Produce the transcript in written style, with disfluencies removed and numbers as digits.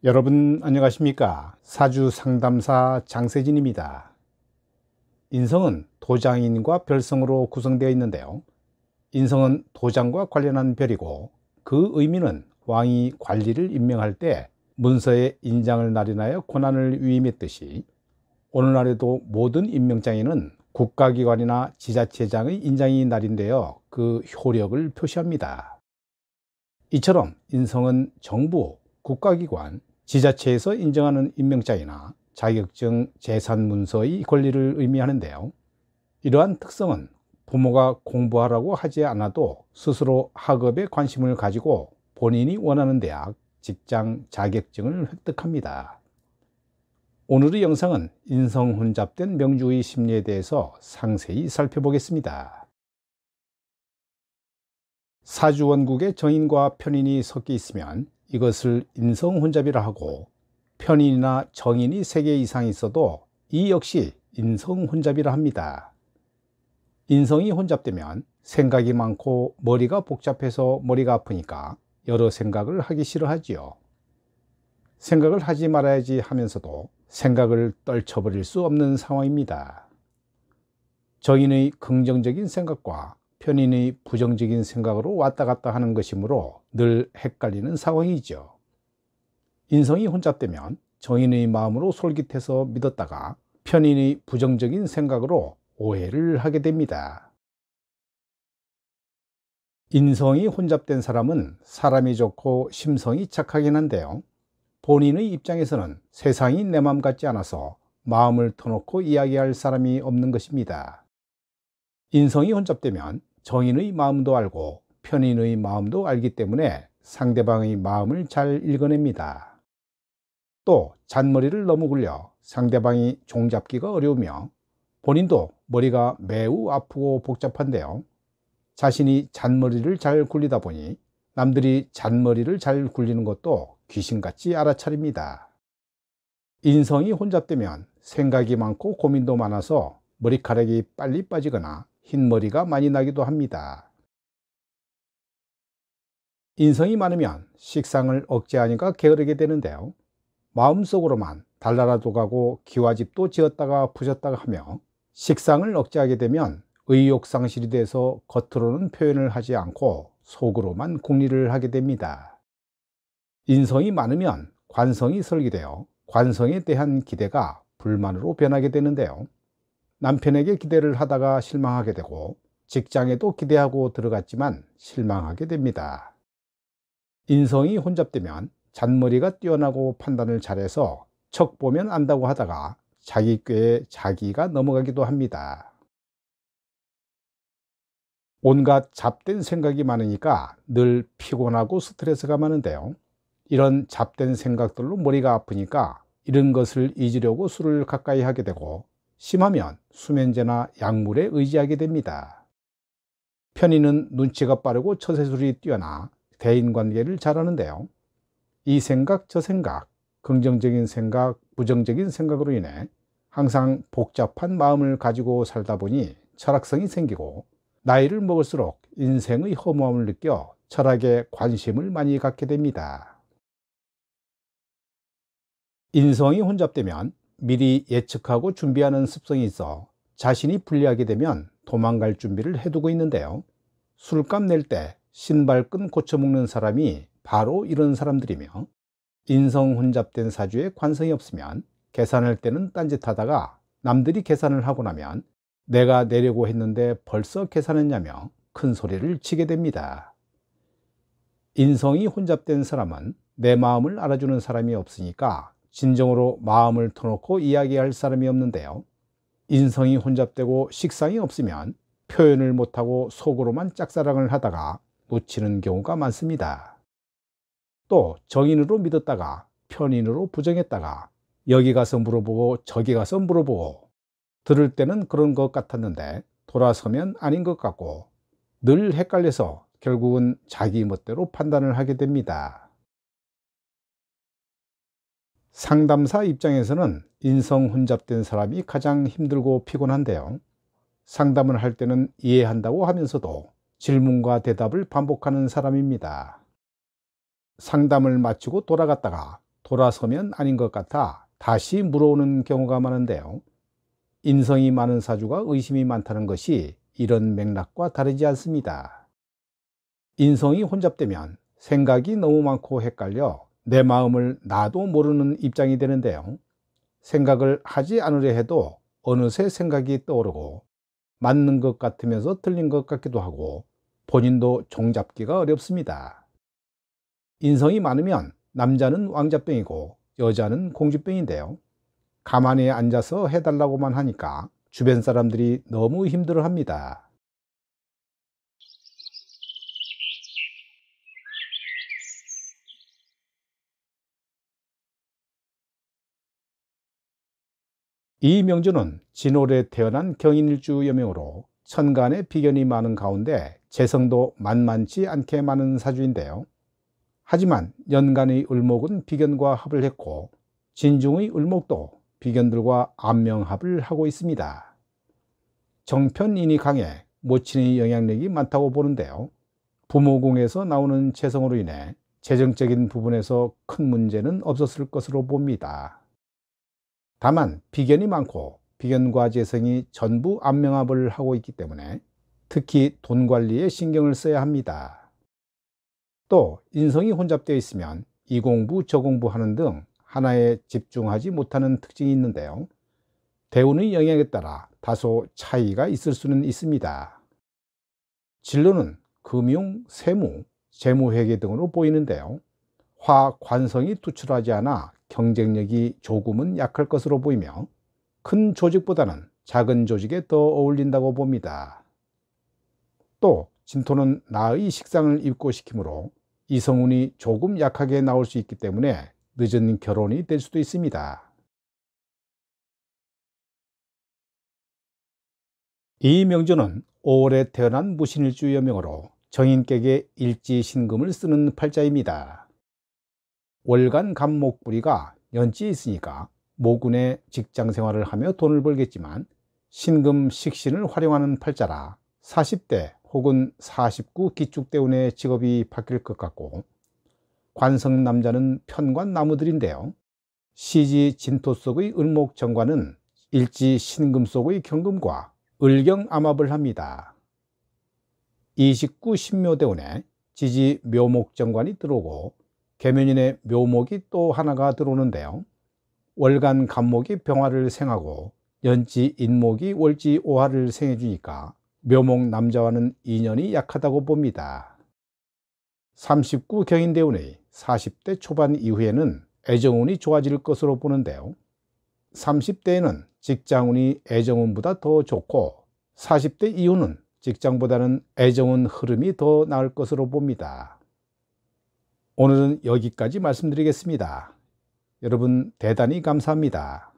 여러분 안녕하십니까? 사주 상담사 장세진입니다. 인성은 도장인과 별성으로 구성되어 있는데요. 인성은 도장과 관련한 별이고 그 의미는 왕이 관리를 임명할 때 문서에 인장을 날인하여 권한을 위임했듯이 오늘날에도 모든 임명장에는 국가기관이나 지자체장의 인장이 날인되어 그 효력을 표시합니다. 이처럼 인성은 정부, 국가기관, 지자체에서 인정하는 임명장이나 자격증, 재산문서의 권리를 의미하는데요. 이러한 특성은 부모가 공부하라고 하지 않아도 스스로 학업에 관심을 가지고 본인이 원하는 대학, 직장, 자격증을 획득합니다. 오늘의 영상은 인성 혼잡된 명주의 심리에 대해서 상세히 살펴보겠습니다. 사주 원국에 정인과 편인이 섞여 있으면 이것을 인성 혼잡이라 하고, 편인이나 정인이 3개 이상 있어도 이 역시 인성 혼잡이라 합니다. 인성이 혼잡되면 생각이 많고 머리가 복잡해서 머리가 아프니까 여러 생각을 하기 싫어하지요. 생각을 하지 말아야지 하면서도 생각을 떨쳐버릴 수 없는 상황입니다. 정인의 긍정적인 생각과 편인의 부정적인 생각으로 왔다 갔다 하는 것이므로 늘 헷갈리는 상황이죠. 인성이 혼잡되면 정인의 마음으로 솔깃해서 믿었다가 편인의 부정적인 생각으로 오해를 하게 됩니다. 인성이 혼잡된 사람은 사람이 좋고 심성이 착하긴 한데요. 본인의 입장에서는 세상이 내 마음 같지 않아서 마음을 터놓고 이야기할 사람이 없는 것입니다. 인성이 혼잡되면 정인의 마음도 알고 편인의 마음도 알기 때문에 상대방의 마음을 잘 읽어냅니다. 또 잔머리를 너무 굴려 상대방이 종잡기가 어려우며 본인도 머리가 매우 아프고 복잡한데요. 자신이 잔머리를 잘 굴리다 보니 남들이 잔머리를 잘 굴리는 것도 귀신같이 알아차립니다. 인성이 혼잡되면 생각이 많고 고민도 많아서 머리카락이 빨리 빠지거나 흰머리가 많이 나기도 합니다. 인성이 많으면 식상을 억제하니까 게으르게 되는데요. 마음속으로만 달나라도 가고 기와집도 지었다가 부셨다가 하며 식상을 억제하게 되면 의욕상실이 돼서 겉으로는 표현을 하지 않고 속으로만 궁리를 하게 됩니다. 인성이 많으면 관성이 설계되어 관성에 대한 기대가 불만으로 변하게 되는데요. 남편에게 기대를 하다가 실망하게 되고 직장에도 기대하고 들어갔지만 실망하게 됩니다. 인성이 혼잡되면 잔머리가 뛰어나고 판단을 잘해서 척 보면 안다고 하다가 자기 꾀에 자기가 넘어가기도 합니다. 온갖 잡된 생각이 많으니까 늘 피곤하고 스트레스가 많은데요. 이런 잡된 생각들로 머리가 아프니까 이런 것을 잊으려고 술을 가까이 하게 되고 심하면 수면제나 약물에 의지하게 됩니다. 편인은 눈치가 빠르고 처세술이 뛰어나 대인관계를 잘하는데요. 이 생각 저 생각, 긍정적인 생각, 부정적인 생각으로 인해 항상 복잡한 마음을 가지고 살다 보니 철학성이 생기고 나이를 먹을수록 인생의 허무함을 느껴 철학에 관심을 많이 갖게 됩니다. 인성이 혼잡되면 미리 예측하고 준비하는 습성이 있어 자신이 불리하게 되면 도망갈 준비를 해두고 있는데요. 술값 낼 때 신발끈 고쳐 먹는 사람이 바로 이런 사람들이며, 인성 혼잡된 사주에 관성이 없으면 계산할 때는 딴짓하다가 남들이 계산을 하고 나면 내가 내려고 했는데 벌써 계산했냐며 큰 소리를 치게 됩니다. 인성이 혼잡된 사람은 내 마음을 알아주는 사람이 없으니까 진정으로 마음을 터놓고 이야기할 사람이 없는데요. 인성이 혼잡되고 식상이 없으면 표현을 못하고 속으로만 짝사랑을 하다가 놓치는 경우가 많습니다. 또 정인으로 믿었다가 편인으로 부정했다가 여기 가서 물어보고 저기 가서 물어보고 들을 때는 그런 것 같았는데 돌아서면 아닌 것 같고 늘 헷갈려서 결국은 자기 멋대로 판단을 하게 됩니다. 상담사 입장에서는 인성 혼잡된 사람이 가장 힘들고 피곤한데요. 상담을 할 때는 이해한다고 하면서도 질문과 대답을 반복하는 사람입니다. 상담을 마치고 돌아갔다가 돌아서면 아닌 것 같아 다시 물어오는 경우가 많은데요. 인성이 많은 사주가 의심이 많다는 것이 이런 맥락과 다르지 않습니다. 인성이 혼잡되면 생각이 너무 많고 헷갈려 내 마음을 나도 모르는 입장이 되는데요. 생각을 하지 않으려 해도 어느새 생각이 떠오르고 맞는 것 같으면서 틀린 것 같기도 하고 본인도 종잡기가 어렵습니다. 인성이 많으면 남자는 왕자병이고 여자는 공주병인데요. 가만히 앉아서 해달라고만 하니까 주변 사람들이 너무 힘들어합니다. 이명주는 진월에 태어난 경인일주 여명으로 천간에 비견이 많은 가운데 재성도 만만치 않게 많은 사주인데요. 하지만 연간의 을목은 비견과 합을 했고 진중의 을목도 비견들과 안명합을 하고 있습니다. 정편인이 강해 모친의 영향력이 많다고 보는데요. 부모궁에서 나오는 재성으로 인해 재정적인 부분에서 큰 문제는 없었을 것으로 봅니다. 다만 비견이 많고 비견과 재성이 전부 안명합을 하고 있기 때문에 특히 돈 관리에 신경을 써야 합니다. 또 인성이 혼잡되어 있으면 이 공부 저 공부하는 등 하나에 집중하지 못하는 특징이 있는데요. 대운의 영향에 따라 다소 차이가 있을 수는 있습니다. 진로는 금융, 세무, 재무회계 등으로 보이는데요. 화, 관성이 투출하지 않아 경쟁력이 조금은 약할 것으로 보이며 큰 조직보다는 작은 조직에 더 어울린다고 봅니다. 또 진토는 나의 식상을 입고시키므로 이성운이 조금 약하게 나올 수 있기 때문에 늦은 결혼이 될 수도 있습니다. 이명주는 5월에 태어난 무신일주 여명으로 정인격의 일지신금을 쓰는 팔자입니다. 월간 간목불이가 연지에 있으니까 모군의 직장생활을 하며 돈을 벌겠지만 신금 식신을 활용하는 팔자라 40대 혹은 49 기축대운의 직업이 바뀔 것 같고, 관성 남자는 편관 나무들인데요. 시지 진토 속의 을목 정관은 일지 신금 속의 경금과 을경암합을 합니다. 29 신묘대운에 지지 묘목 정관이 들어오고 계면인의 묘목이 또 하나가 들어오는데요. 월간 간목이 병화를 생하고 연지 인목이 월지 오화를 생해주니까 묘목 남자와는 인연이 약하다고 봅니다. 39 경인대운의 40대 초반 이후에는 애정운이 좋아질 것으로 보는데요. 30대에는 직장운이 애정운보다 더 좋고 40대 이후는 직장보다는 애정운 흐름이 더 나을 것으로 봅니다. 오늘은 여기까지 말씀드리겠습니다. 여러분 대단히 감사합니다.